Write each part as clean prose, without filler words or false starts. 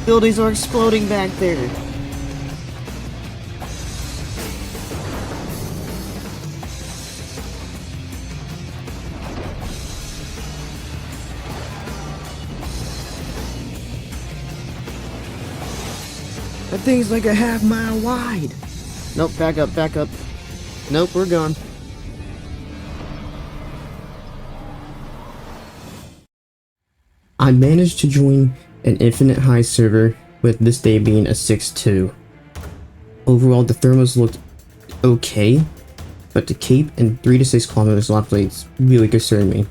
Buildings are exploding back there. That thing's like a half-mile wide. Nope, back up, back up. Nope, we're gone. I managed to join an infinite high server, with this day being a 6-2. Overall, the thermals looked okay, but the cape and 3 to 6 kilometers lock blades really concerned me.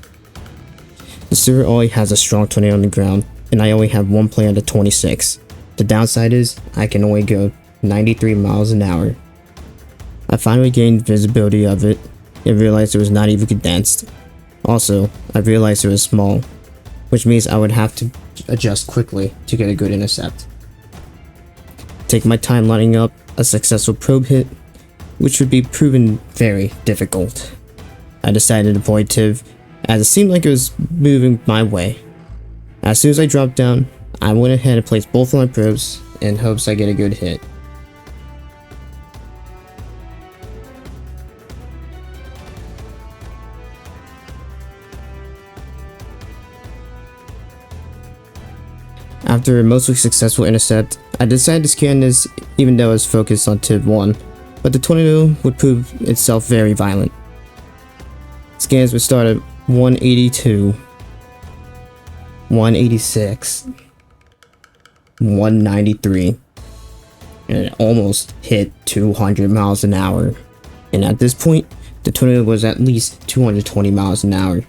The server only has a strong tornado on the ground, and I only have one player to 26. The downside is, I can only go 93 miles an hour. I finally gained visibility of it, and realized it was not even condensed. Also, I realized it was small, which means I would have to adjust quickly to get a good intercept. Take my time lining up a successful probe hit, which would be proven very difficult. I decided to deploy TIV, as it seemed like it was moving my way. As soon as I dropped down, I went ahead and placed both of my probes in hopes I get a good hit. After a mostly successful intercept, I decided to scan this even though it was focused on TIV 1, but the tornado would prove itself very violent. Scans would start at 182, 186, 193, and it almost hit 200 miles an hour. And at this point, the tornado was at least 220 miles an hour.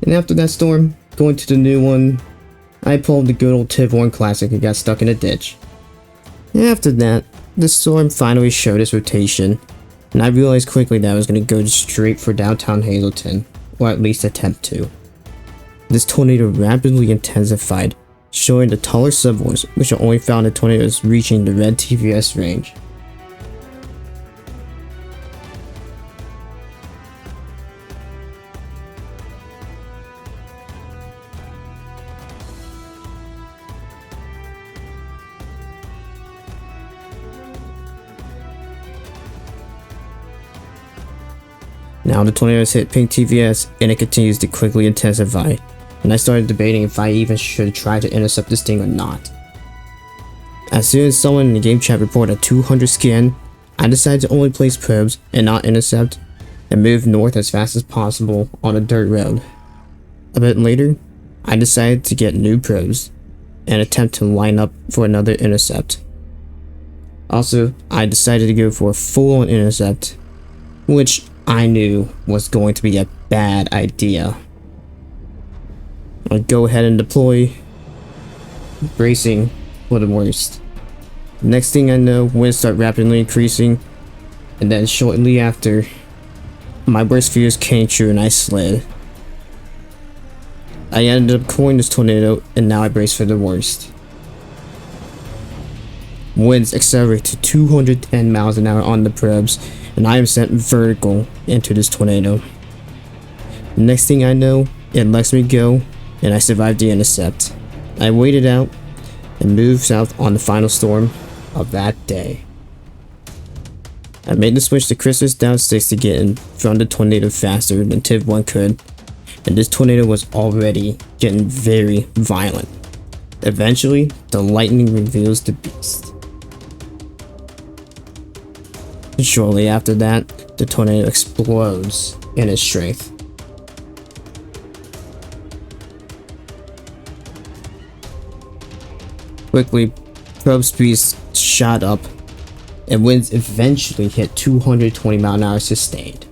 And after that storm, going to the new one, I pulled the good old TIV 1 classic and got stuck in a ditch. After that, the storm finally showed its rotation, and I realized quickly that I was going to go straight for downtown Hazleton, or at least attempt to. This tornado rapidly intensified, showing the taller subwars, which are only found in tornadoes reaching the red TVS range. Now the tornadoes hit pink TVS and it continues to quickly intensify, and I started debating if I even should try to intercept this thing or not. As soon as someone in the game chat reported a 200 scan, I decided to only place probes and not intercept, and move north as fast as possible on a dirt road. A bit later, I decided to get new probes and attempt to line up for another intercept. Also, I decided to go for a full-on intercept, which I knew was going to be a bad idea. I'd go ahead and deploy, bracing for the worst. Next thing I know, winds start rapidly increasing, and then shortly after, my worst fears came true and I slid. I ended up cooling this tornado, and now I brace for the worst. Winds accelerate to 210 miles an hour on the probes, and I am sent vertical into this tornado. Next thing I know, it lets me go, and I survived the intercept. I waited out and moved south on the final storm of that day. I made the switch to Christmas down 6 to get in front of the tornado faster than TIV 1 could, and this tornado was already getting very violent. Eventually, the lightning reveals the beast. Shortly after that, the tornado explodes in its strength. Quickly, probe speeds shot up, and winds eventually hit 220 mph sustained.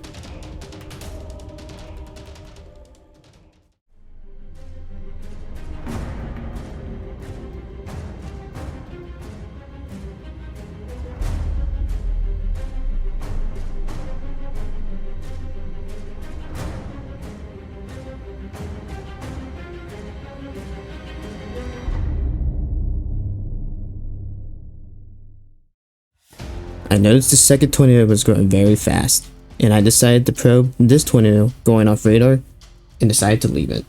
I noticed the second tornado was going very fast, and I decided to probe this tornado going off radar and decided to leave it.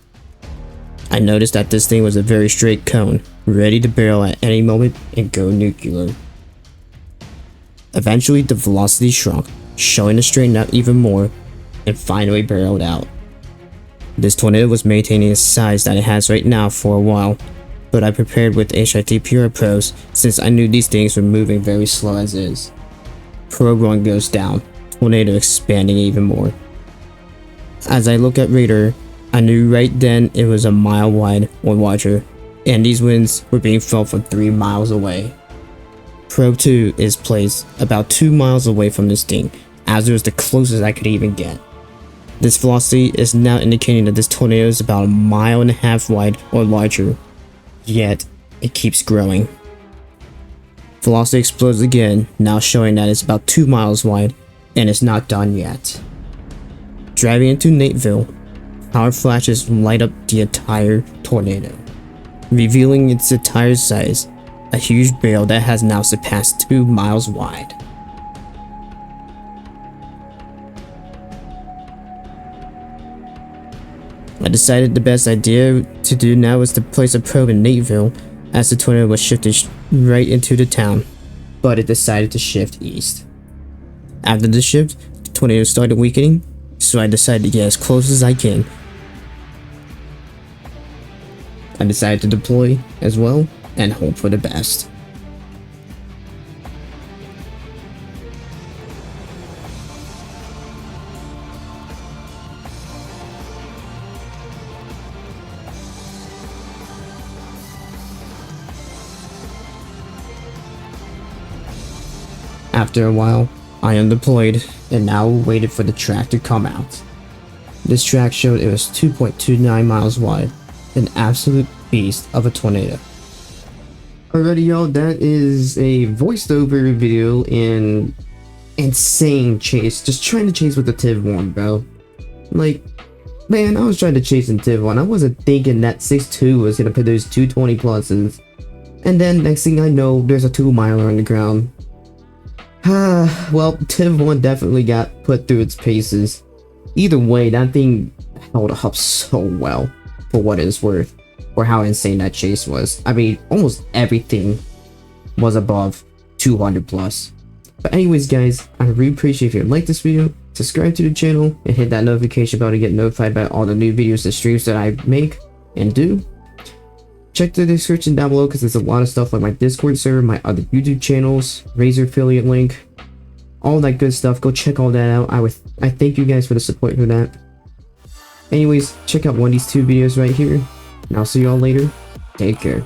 I noticed that this thing was a very straight cone, ready to barrel at any moment and go nuclear. Eventually the velocity shrunk, showing to straighten out even more, and finally barreled out. This tornado was maintaining the size that it has right now for a while, but I prepared with HIT Pure Pros since I knew these things were moving very slow as is. Pro run goes down, tornado expanding even more. As I look at radar, I knew right then it was a mile wide or larger, and these winds were being felt from 3 miles away. Pro 2 is placed about 2 miles away from this thing, as it was the closest I could even get. This velocity is now indicating that this tornado is about 1.5 miles wide or larger, yet it keeps growing. Velocity explodes again, now showing that it's about 2 miles wide, and it's not done yet. Driving into Nateville, power flashes light up the entire tornado, revealing its entire size, a huge barrel that has now surpassed 2 miles wide. I decided the best idea to do now was to place a probe in Nateville, as the tornado was shifted right into the town, but it decided to shift east. After the shift, the tornado started weakening, so I decided to get as close as I can. I decided to deploy as well and hope for the best. After a while, I undeployed and now waited for the track to come out. This track showed it was 2.29 miles wide, an absolute beast of a tornado. Alrighty y'all, that is a voiced over video in insane chase, just trying to chase with the TIV1, bro. Like, man, I was trying to chase in TIV1, I wasn't thinking that 6.2 was gonna produce 220 pluses. And then next thing I know, there's a 2 miler on the ground. Well, TIV1 definitely got put through its paces. Either way, that thing held up so well for what it's worth, or how insane that chase was. I mean, almost everything was above 200 plus. But anyways guys, I really appreciate if you like this video, subscribe to the channel, and hit that notification bell to get notified about all the new videos and streams that I make and do. Check the description down below because there's a lot of stuff like my Discord server, my other YouTube channels, Razer affiliate link, all that good stuff. Go check all that out. I thank you guys for the support for that. Anyways, check out one of these 2 videos right here, and I'll see y'all later. Take care.